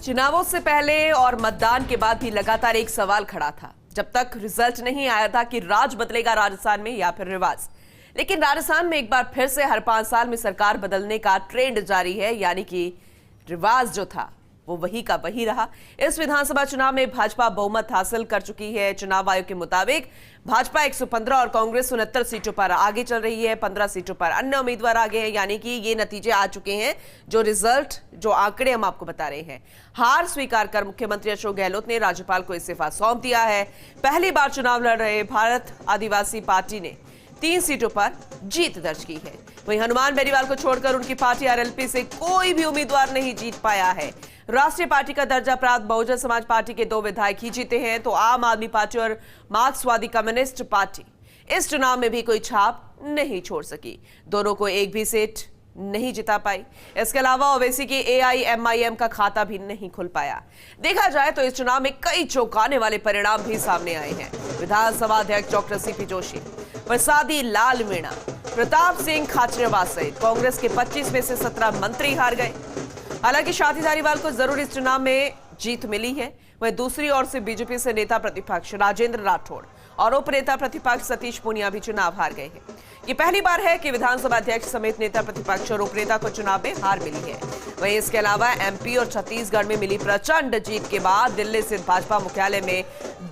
चुनावों से पहले और मतदान के बाद भी लगातार एक सवाल खड़ा था, जब तक रिजल्ट नहीं आया था कि राज बदलेगा राजस्थान में या फिर रिवाज। लेकिन राजस्थान में एक बार फिर से हर 5 साल में सरकार बदलने का ट्रेंड जारी है, यानी कि रिवाज जो था वो वही का वही रहा। इस विधानसभा चुनाव में भाजपा बहुमत हासिल कर चुकी है। चुनाव आयोग के मुताबिक भाजपा 115 और कांग्रेस 69 सीटों पर आगे चल रही है। 15 सीटों पर अन्य उम्मीदवार आगे हैं, यानी कि ये नतीजे आ चुके हैं, जो आंकड़े हम आपको बता रहे हैं। हार स्वीकार कर मुख्यमंत्री अशोक गहलोत ने राज्यपाल को इस्तीफा सौंप दिया है। पहली बार चुनाव लड़ रहे भारत आदिवासी पार्टी ने 3 सीटों पर जीत दर्ज की है। वहीं हनुमान बेनीवाल को छोड़कर उनकी पार्टी आरएलपी से कोई भी उम्मीदवार नहीं जीत पाया है। राष्ट्रीय पार्टी का दर्जा प्राप्त बहुजन समाज पार्टी के 2 विधायक ही जीते हैं, तो आम आदमी पार्टी और मार्क्सवादी कम्युनिस्ट पार्टी इस चुनाव में भी कोई छाप नहीं छोड़ सकी। दोनों को एक भी सीट नहीं जिता पाई। इसके अलावा ओवैसी की एआईएमआईएम का खाता भी नहीं खुल पाया। देखा जाए तो इस चुनाव में कई चौंकाने वाले परिणाम भी सामने आए हैं। विधानसभा अध्यक्ष डॉक्टर सीपी जोशी, प्रसादी लाल मीणा, प्रताप सिंह खाचरियावास सहित कांग्रेस के 25 में से 17 मंत्री हार गए। हालांकि शांति धारीवाल को जरूर इस चुनाव में जीत मिली है। वहीं दूसरी ओर से बीजेपी से नेता प्रतिपक्ष राजेंद्र राठौड़ और उप नेता प्रतिपक्ष सतीश पूनिया भी चुनाव हार गए हैं। ये पहली बार है कि विधानसभा अध्यक्ष समेत नेता प्रतिपक्ष और उप नेता को चुनाव में हार मिली है। वहीं इसके अलावा एमपी और छत्तीसगढ़ में मिली प्रचंड जीत के बाद दिल्ली स्थित भाजपा मुख्यालय में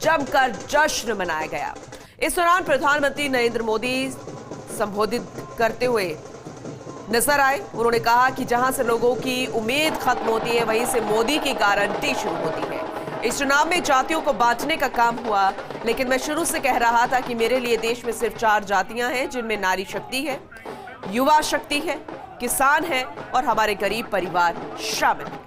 जमकर जश्न मनाया गया। इस दौरान प्रधानमंत्री नरेंद्र मोदी संबोधित करते हुए नजर आए। उन्होंने कहा कि जहां से लोगों की उम्मीद खत्म होती है, वहीं से मोदी की गारंटी शुरू होती है। इस चुनाव में जातियों को बांटने का काम हुआ, लेकिन मैं शुरू से कह रहा था कि मेरे लिए देश में सिर्फ 4 जातियां हैं, जिनमें नारी शक्ति है, युवा शक्ति है, किसान है और हमारे गरीब परिवार शामिल है।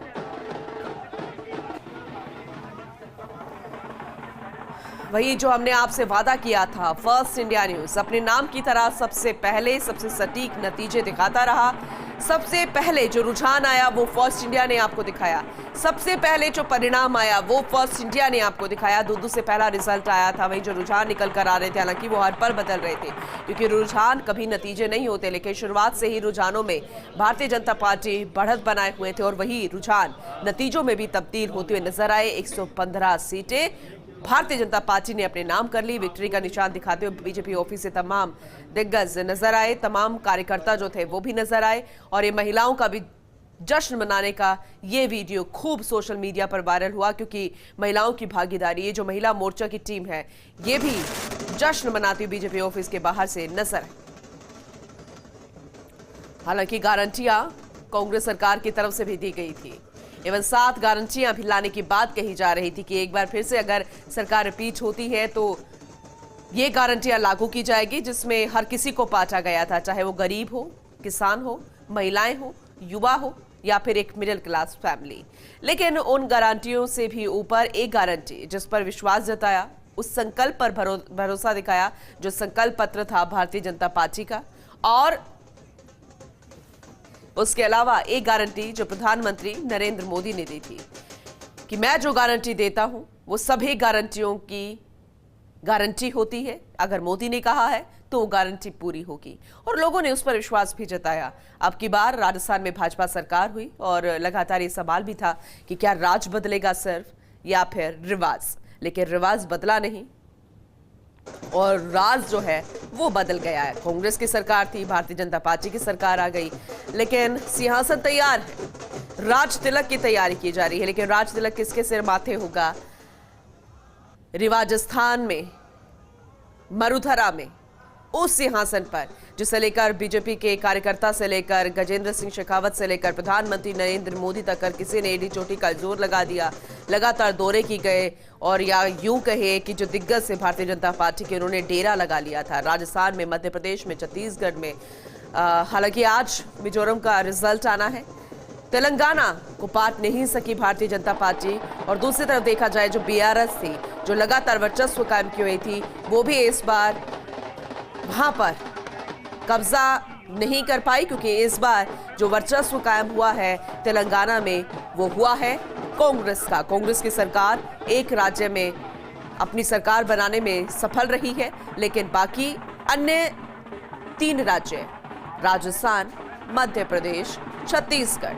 वही जो हमने आपसे वादा किया था, फर्स्ट इंडिया न्यूज अपने नाम की तरह सबसे पहले सबसे सटीक नतीजे दिखाता रहा। सबसे पहले जो रुझान आया वो फर्स्ट इंडिया ने आपको दिखाया। सबसे पहले जो परिणाम आया वो फर्स्ट इंडिया ने आपको दिखाया। दूध से पहला रिजल्ट आया था। वही जो रुझान निकल कर आ रहे थे, हालांकि वो हर पल बदल रहे थे, क्योंकि रुझान कभी नतीजे नहीं होते, लेकिन शुरुआत से ही रुझानों में भारतीय जनता पार्टी बढ़त बनाए हुए थे और वही रुझान नतीजों में भी तब्दील होते हुए नजर आए। 115 सीटें भारतीय जनता पार्टी ने अपने नाम कर ली। विक्ट्री का निशान दिखाते हुए बीजेपी ऑफिस से तमाम दिग्गज नजर आए, तमाम कार्यकर्ता जो थे वो भी नजर आए और ये महिलाओं का भी जश्न मनाने का ये वीडियो खूब सोशल मीडिया पर वायरल हुआ, क्योंकि महिलाओं की भागीदारी, ये जो महिला मोर्चा की टीम है, ये भी जश्न मनाती हुई बीजेपी ऑफिस के बाहर से नजर आई। हालांकि गारंटियां कांग्रेस सरकार की तरफ से भी दी गई थी। एवं 7 गारंटियां भी लाने की बात कही जा रही थी कि एक बार फिर से अगर सरकार रिपीट होती है तो ये गारंटियां लागू की जाएगी, जिसमें हर किसी को बांटा गया था, चाहे वो गरीब हो, किसान हो, महिलाएं हो, युवा हो या फिर एक मिडिल क्लास फैमिली। लेकिन उन गारंटियों से भी ऊपर एक गारंटी जिस पर विश्वास जताया, उस संकल्प पर भरोसा दिखाया, जो संकल्प पत्र था भारतीय जनता पार्टी का, और उसके अलावा एक गारंटी जो प्रधानमंत्री नरेंद्र मोदी ने दी थी कि मैं जो गारंटी देता हूं वो सभी गारंटियों की गारंटी होती है। अगर मोदी ने कहा है तो वो गारंटी पूरी होगी, और लोगों ने उस पर विश्वास भी जताया। अब की बार राजस्थान में भाजपा सरकार हुई और लगातार ये सवाल भी था कि क्या राज बदलेगा सिर्फ या फिर रिवाज, लेकिन रिवाज बदला नहीं और राज जो है वो बदल गया है। कांग्रेस की सरकार थी, भारतीय जनता पार्टी की सरकार आ गई, लेकिन सिंहासन तैयार है। राज तिलक की तैयारी की जा रही है, लेकिन राज तिलक किसके सिर माथे होगा? रिवाजस्थान में, मरुधरा में, उस सिंहासन पर जिसे लेकर बीजेपी के कार्यकर्ता से लेकर गजेंद्र सिंह शेखावत से लेकर प्रधानमंत्री नरेंद्र मोदी तक किसी ने एडी चोटी का जोर लगा दिया। लगातार दौरे की गए और या यूं कहे कि जो दिग्गज से भारतीय जनता पार्टी के, उन्होंने डेरा लगा लिया था राजस्थान में, मध्य प्रदेश में, छत्तीसगढ़ में। हालांकि आज मिजोरम का रिजल्ट आना है। तेलंगाना को पाट नहीं सकी भारतीय जनता पार्टी, और दूसरी तरफ देखा जाए जो बीआरएस थी, जो लगातार वर्चस्व कायम की हुई थी, वो भी इस बार वहां पर कब्जा नहीं कर पाई, क्योंकि इस बार जो वर्चस्व कायम हुआ है तेलंगाना में वो हुआ है कांग्रेस का। कांग्रेस की सरकार एक राज्य में अपनी सरकार बनाने में सफल रही है, लेकिन बाकी अन्य 3 राज्य, राजस्थान, मध्य प्रदेश, छत्तीसगढ़,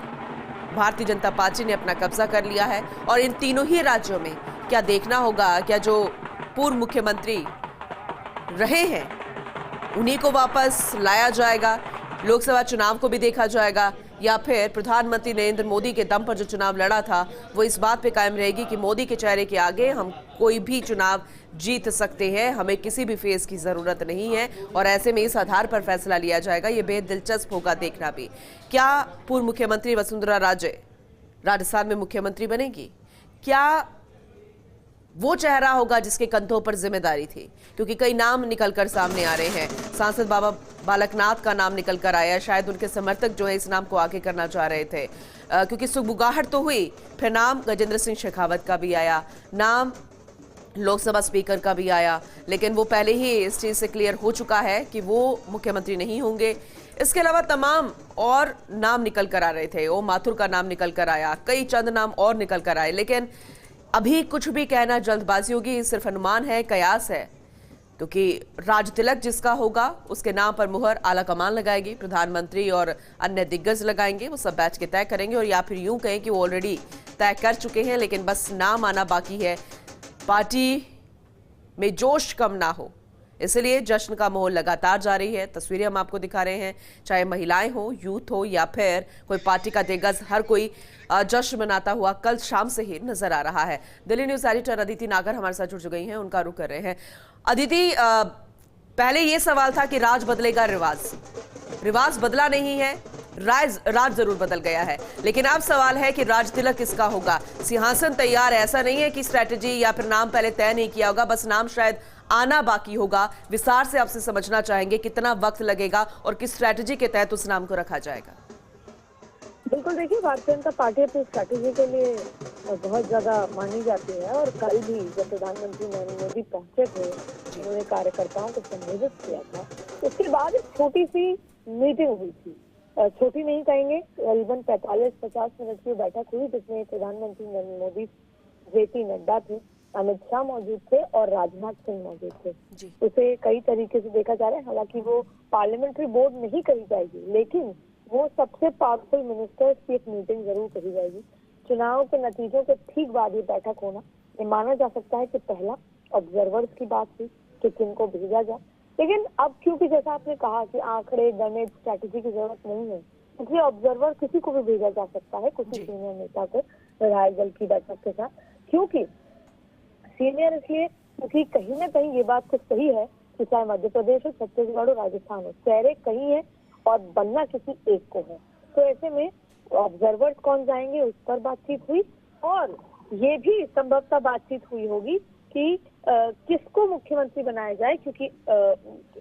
भारतीय जनता पार्टी ने अपना कब्जा कर लिया है और इन तीनों ही राज्यों में क्या देखना होगा, क्या जो पूर्व मुख्यमंत्री रहे हैं उन्हीं को वापस लाया जाएगा, लोकसभा चुनाव को भी देखा जाएगा, या फिर प्रधानमंत्री नरेंद्र मोदी के दम पर जो चुनाव लड़ा था वो इस बात पे कायम रहेगी कि मोदी के चेहरे के आगे हम कोई भी चुनाव जीत सकते हैं, हमें किसी भी फेज की जरूरत नहीं है और ऐसे में इस आधार पर फैसला लिया जाएगा। ये बेहद दिलचस्प होगा देखना भी। क्या पूर्व मुख्यमंत्री वसुंधरा राजे राजस्थान में मुख्यमंत्री बनेगी? क्या वो चेहरा होगा जिसके कंधों पर जिम्मेदारी थी? क्योंकि कई नाम निकलकर सामने आ रहे हैं। सांसद बाबा बालकनाथ का नाम निकल कर आया, शायद उनके समर्थक जो है इस नाम को आगे करना चाह रहे थे, क्योंकि सुगबुगाहट तो हुई। फिर नाम गजेंद्र सिंह शेखावत का भी आया, नाम लोकसभा स्पीकर का भी आया, लेकिन वो पहले ही इस चीज से क्लियर हो चुका है कि वो मुख्यमंत्री नहीं होंगे। इसके अलावा तमाम और नाम निकल कर आ रहे थे। ओम माथुर का नाम निकल कर आया, कई चंद नाम और निकल कर आए, लेकिन अभी कुछ भी कहना जल्दबाजी होगी, सिर्फ अनुमान है, कयास है, क्योंकि राज तिलक जिसका होगा उसके नाम पर मुहर आला कमान लगाएगी, प्रधानमंत्री और अन्य दिग्गज लगाएंगे, वो सब बैठ के तय करेंगे। और या फिर यूं कहें कि वो ऑलरेडी तय कर चुके हैं, लेकिन बस नाम आना बाकी है। पार्टी में जोश कम ना हो, इसलिए जश्न का माहौल लगातार जारी है। तस्वीरें हम आपको दिखा रहे हैं, चाहे महिलाएं हो, यूथ हो या फिर कोई पार्टी का दिग्गज, हर कोई जश्न मनाता हुआ कल शाम से ही नजर आ रहा है। दिल्ली न्यूज एडिटर अदिति नागर हमारे साथ जुड़ गई हैं, उनका रुख कर रहे हैं। अदिति, पहले ये सवाल था कि राज बदलेगा, रिवाज बदला नहीं है, राज जरूर बदल गया है, लेकिन अब सवाल है कि राज तिलक किसका होगा? सिंहासन तैयार है, ऐसा नहीं है कि स्ट्रैटेजी या फिर नाम पहले तय नहीं किया होगा, बस नाम शायद आना बाकी होगा। विस्तार से आपसे समझना चाहेंगे कितना वक्त लगेगा और किस स्ट्रैटेजी के तहत उस नाम को रखा जाएगा। बिल्कुल, देखिए, भारतीय जनता पार्टी अपनी स्ट्रैटेजी के लिए बहुत ज्यादा मानी जाती है और कल भी जब प्रधानमंत्री नरेंद्र मोदी पहुंचे थे, उन्होंने कार्यकर्ताओं को संबोधित किया था। उसके बाद एक छोटी सी मीटिंग हुई थी, छोटी नहीं कहेंगे, करीबन 45-50 मिनट की बैठक हुई, जिसमें प्रधानमंत्री नरेंद्र मोदी, जेपी नड्डा थे, अमित शाह मौजूद थे और राजनाथ सिंह मौजूद थे। उसे कई तरीके से देखा जा रहा है, हालांकि वो पार्लियामेंट्री बोर्ड नहीं करी जाएगी, लेकिन वो सबसे पावरफुल मिनिस्टर्स की एक मीटिंग जरूर करी जाएगी। चुनाव के नतीजों के ठीक बाद ये बैठक होना, ये माना जा सकता है कि पहला ऑब्जर्वर्स की बात थी कि किनको भेजा जाए। लेकिन अब क्योंकि जैसा आपने कहा कि आंकड़े, गणित, स्ट्रैटेजी की जरूरत नहीं है, इसलिए ऑब्जर्वर किसी को भी भेजा जा सकता है, किसी सीनियर नेता को विधायक दल की बैठक के साथ। क्योंकि सीनियर इसलिए क्योंकि कहीं ना कहीं ये बात तो सही है कि चाहे मध्य प्रदेश हो, छत्तीसगढ़ हो, राजस्थान हो, चेहरे कहीं है और बनना किसी एक को है। तो ऐसे में ऑब्जर्वर्स कौन जाएंगे उस पर बातचीत हुई और ये भी संभवतः बातचीत हुई होगी कि किसको मुख्यमंत्री बनाया जाए, क्योंकि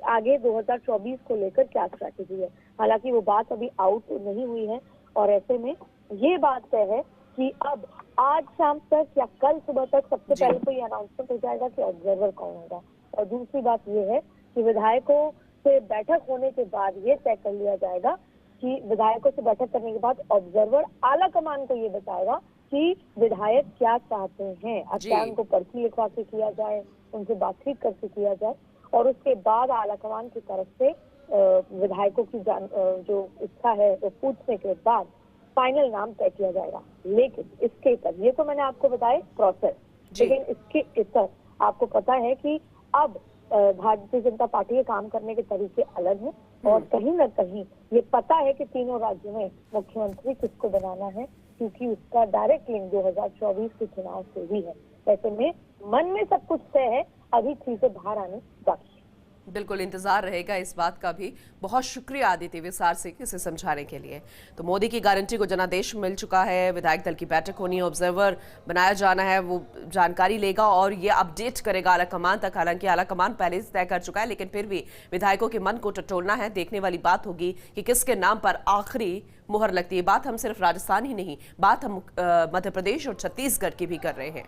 आगे 2024 को लेकर क्या स्ट्रैटेजी है। हालांकि वो बात अभी आउट नहीं हुई है और ऐसे में ये बात तय है कि अब आज शाम तक या कल सुबह तक सबसे पहले तो ये अनाउंसमेंट हो जाएगा कि ऑब्जर्वर कौन होगा। और दूसरी बात ये है कि विधायकों से बैठक होने के बाद ये तय कर लिया जाएगा कि विधायकों से बैठक करने के बाद ऑब्जर्वर आला कमान को ये बताएगा कि विधायक क्या चाहते हैं। अच्छा, उनको पर्ची लिखवा के किया जाए, उनसे बातचीत करके किया जाए और उसके बाद आला कमान की तरफ से विधायकों की जो इच्छा है वो पूछने के बाद फाइनल नाम तय किया जाएगा। लेकिन इसके इतर, ये तो मैंने आपको बताया प्रोसेस, लेकिन इसके इतर आपको पता है कि अब भारतीय जनता पार्टी के काम करने के तरीके अलग हैं और कहीं ना कहीं ये पता है कि तीनों राज्यों में मुख्यमंत्री किसको बनाना है, क्योंकि उसका डायरेक्ट लिंक 2024 के चुनाव से भी है। ऐसे में मन में सब कुछ तय है, अभी चीजें बाहर आने बाकी। बिल्कुल इंतजार रहेगा इस बात का भी। बहुत शुक्रिया आदित्य विस्तार से इसे समझाने के लिए। तो मोदी की गारंटी को जनादेश मिल चुका है, विधायक दल की बैठक होनी है, ऑब्जर्वर बनाया जाना है, वो जानकारी लेगा और ये अपडेट करेगा आला कमान तक। हालांकि आला कमान पहले से तय कर चुका है, लेकिन फिर भी विधायकों के मन को टटोलना है। देखने वाली बात होगी कि किसके नाम पर आखिरी मुहर लगती है। बात हम सिर्फ राजस्थान ही नहीं, बात हम मध्य प्रदेश और छत्तीसगढ़ की भी कर रहे हैं।